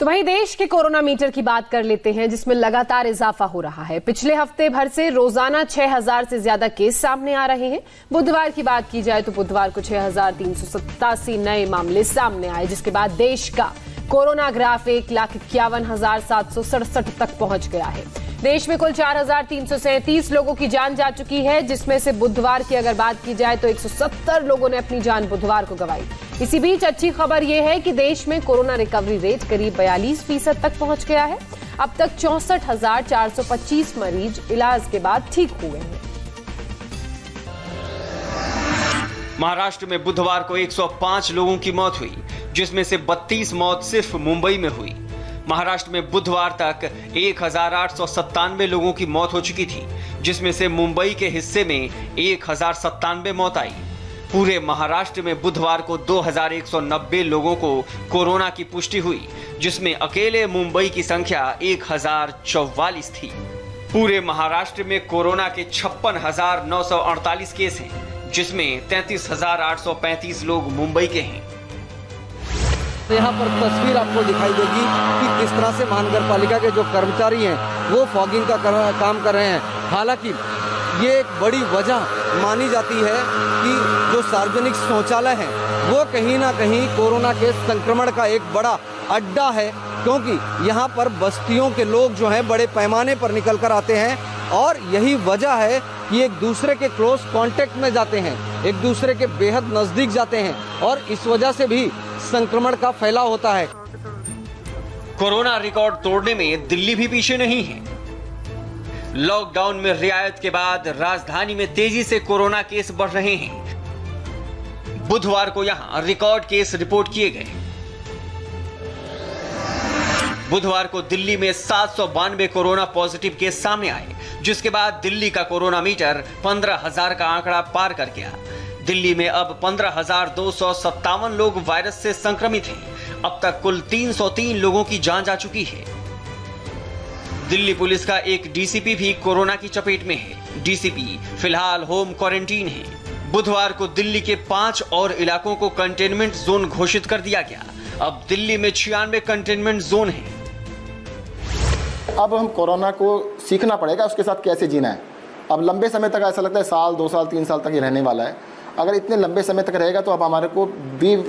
तो वहीं देश के कोरोना मीटर की बात कर लेते हैं, जिसमें लगातार इजाफा हो रहा है। पिछले हफ्ते भर से रोजाना 6000 से ज्यादा केस सामने आ रहे हैं। बुधवार की बात की जाए तो बुधवार को 6387 नए मामले सामने आए, जिसके बाद देश का कोरोना ग्राफ 1,51,767 तक पहुंच गया है। देश में कुल 4,337 लोगों की जान जा चुकी है, जिसमें से बुधवार की अगर बात की जाए तो 170 लोगों ने अपनी जान बुधवार को गंवाई। इसी बीच अच्छी खबर यह है कि देश में कोरोना रिकवरी रेट करीब 42% तक पहुंच गया है। अब तक 64,425 मरीज इलाज के बाद ठीक हुए हैं। महाराष्ट्र में बुधवार को 105 लोगों की मौत हुई, जिसमें से 32 मौत सिर्फ मुंबई में हुई। महाराष्ट्र में बुधवार तक 1,897 लोगों की मौत हो चुकी थी, जिसमें से मुंबई के हिस्से में 1,097 मौत आई। पूरे महाराष्ट्र में बुधवार को 2,190 लोगों को कोरोना की पुष्टि हुई, जिसमें अकेले मुंबई की संख्या 1,044 थी। पूरे महाराष्ट्र में कोरोना के 56,948 केस हैं, जिसमें 33,835 लोग मुंबई के हैं। यहाँ पर तस्वीर आपको दिखाई देगी कि किस तरह से महानगर पालिका के जो कर्मचारी हैं वो फॉगिंग का काम कर रहे हैं। हालांकि ये एक बड़ी वजह मानी जाती है कि जो सार्वजनिक शौचालय हैं वो कहीं ना कहीं कोरोना के संक्रमण का एक बड़ा अड्डा है, क्योंकि यहाँ पर बस्तियों के लोग जो हैं बड़े पैमाने पर निकल कर आते हैं और यही वजह है कि एक दूसरे के क्लोज कांटेक्ट में जाते हैं, एक दूसरे के बेहद नजदीक जाते हैं और इस वजह से भी संक्रमण का फैलाव होता है। कोरोना रिकॉर्ड तोड़ने में दिल्ली भी पीछे नहीं है। लॉकडाउन में रियायत के बाद राजधानी में तेजी से कोरोना केस बढ़ रहे हैं। बुधवार को यहां रिकॉर्ड केस रिपोर्ट किए गए। बुधवार को दिल्ली में 792 कोरोना पॉजिटिव केस सामने आए, जिसके बाद दिल्ली का कोरोना मीटर 15,000 का आंकड़ा पार कर गया। दिल्ली में अब 15,257 लोग वायरस से संक्रमित हैं। अब तक कुल 303 लोगों की जान जा चुकी है। दिल्ली पुलिस का एक डीसीपी भी कोरोना की चपेट में है। डीसीपी फिलहाल होम क्वारंटीन है। बुधवार को दिल्ली के 5 और इलाकों को कंटेनमेंट जोन घोषित कर दिया गया। अब दिल्ली में 96 कंटेनमेंट जोन है। अब हम कोरोना को सीखना पड़ेगा, उसके साथ कैसे जीना है। अब लंबे समय तक ऐसा लगता है 1 साल 2 साल 3 साल तक ये रहने वाला है। अगर इतने लंबे समय तक रहेगा तो अब हमारे को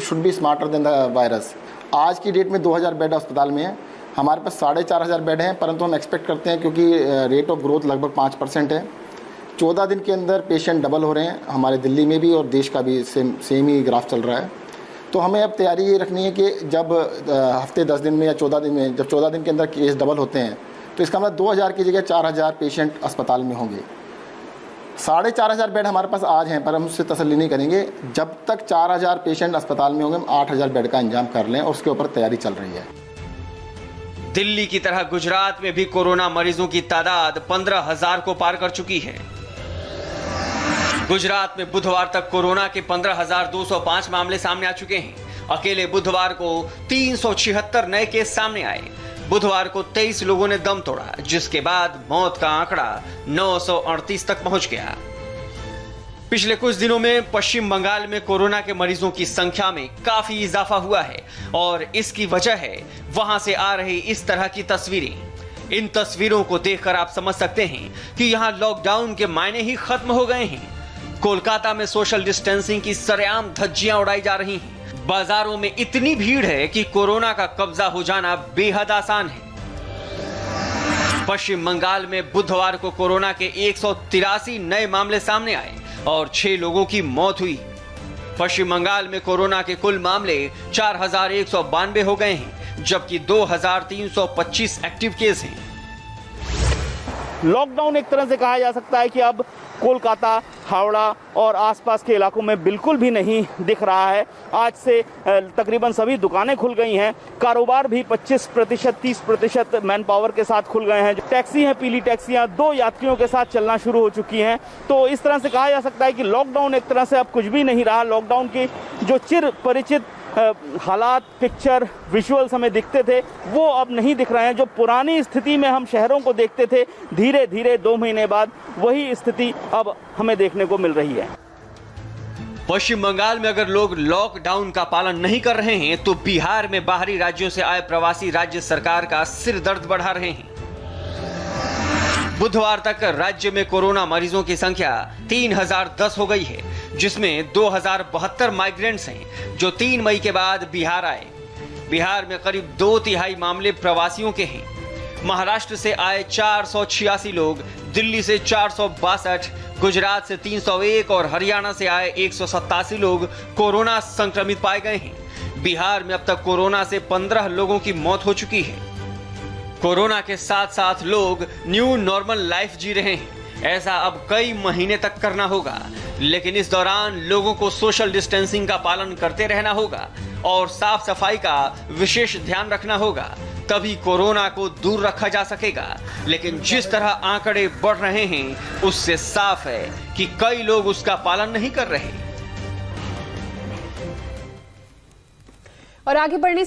should be smarter than the virus. आज की डेट में 2000 बेड अस्पताल में है, हमारे पास 4,500 बेड हैं, परंतु हम एक्सपेक्ट करते हैं क्योंकि रेट ऑफ ग्रोथ लगभग 5% है। 14 दिन के अंदर पेशेंट डबल हो रहे हैं, हमारे दिल्ली में भी और देश का भी सेम ही ग्राफ चल रहा है। तो हमें अब तैयारी ये रखनी है कि जब हफ्ते 10 दिन में या 14 दिन में, जब 14 दिन के अंदर केस डबल होते हैं तो इसका मतलब 2000 की जगह 4000 पेशेंट अस्पताल में होंगे। 4,500 बेड हमारे पास आज हैं, पर हम उससे तसल्ली नहीं करेंगे। जब तक 4000 पेशेंट अस्पताल में होंगे, हम 8000 बेड का इंतजाम कर लें और उसके ऊपर तैयारी चल रही है। दिल्ली की तरह गुजरात में भी कोरोना मरीजों की तादाद 15,000 को पार कर चुकी है। गुजरात में बुधवार तक कोरोना के 15,205 मामले सामने आ चुके हैं। अकेले बुधवार को 376 नए केस सामने आए। बुधवार को 23 लोगों ने दम तोड़ा, जिसके बाद मौत का आंकड़ा 938 तक पहुंच गया। पिछले कुछ दिनों में पश्चिम बंगाल में कोरोना के मरीजों की संख्या में काफी इजाफा हुआ है और इसकी वजह है वहां से आ रही इस तरह की तस्वीरें। इन तस्वीरों को देखकर आप समझ सकते हैं कि यहां लॉकडाउन के मायने ही खत्म हो गए हैं। कोलकाता में सोशल डिस्टेंसिंग की सरेआम धज्जियां उड़ाई जा रही हैं। बाजारों में इतनी भीड़ है कि कोरोना का कब्जा हो जाना बेहद आसान है। पश्चिम बंगाल में बुधवार को कोरोना के 183 नए मामले सामने आए और 6 लोगों की मौत हुई। पश्चिम बंगाल में कोरोना के कुल मामले 4,192 हो गए हैं, जबकि 2,325 एक्टिव केस हैं। लॉकडाउन एक तरह से कहा जा सकता है कि अब कोलकाता, हावड़ा और आसपास के इलाकों में बिल्कुल भी नहीं दिख रहा है। आज से तकरीबन सभी दुकानें खुल गई हैं। कारोबार भी 25%, 30% मैन पावर के साथ खुल गए हैं। टैक्सी हैं, पीली टैक्सियां 2 यात्रियों के साथ चलना शुरू हो चुकी हैं। तो इस तरह से कहा जा सकता है कि लॉकडाउन एक तरह से अब कुछ भी नहीं रहा। लॉकडाउन की जो चिर परिचित हालात, पिक्चर, विजुअल्स हमें दिखते थे वो अब नहीं दिख रहे हैं। जो पुरानी स्थिति में हम शहरों को देखते थे, धीरे धीरे 2 महीने बाद वही स्थिति अब हमें देखने को मिल रही है। पश्चिम बंगाल में अगर लोग लॉकडाउन का पालन नहीं कर रहे हैं तो बिहार में बाहरी राज्यों से आए प्रवासी राज्य सरकार का सिर दर्द बढ़ा रहे हैं। बुधवार तक राज्य में कोरोना मरीजों की संख्या 3010 हो गई है, जिसमें 2072 माइग्रेंट्स हैं जो 3 मई के बाद बिहार आए। बिहार में करीब 2/3 मामले प्रवासियों के हैं। महाराष्ट्र से आए 486 लोग, दिल्ली से 462, गुजरात से 301 और हरियाणा से आए 187 लोग कोरोना संक्रमित पाए गए हैं। बिहार में अब तक कोरोना से 15 लोगों की मौत हो चुकी है। कोरोना के साथ साथ लोग न्यू नॉर्मल लाइफ जी रहे हैं। ऐसा अब कई महीने तक करना होगा, लेकिन इस दौरान लोगों को सोशल डिस्टेंसिंग का पालन करते रहना होगा और साफ सफाई का विशेष ध्यान रखना होगा, तभी कोरोना को दूर रखा जा सकेगा। लेकिन जिस तरह आंकड़े बढ़ रहे हैं उससे साफ है कि कई लोग उसका पालन नहीं कर रहे। और आगे बढ़ने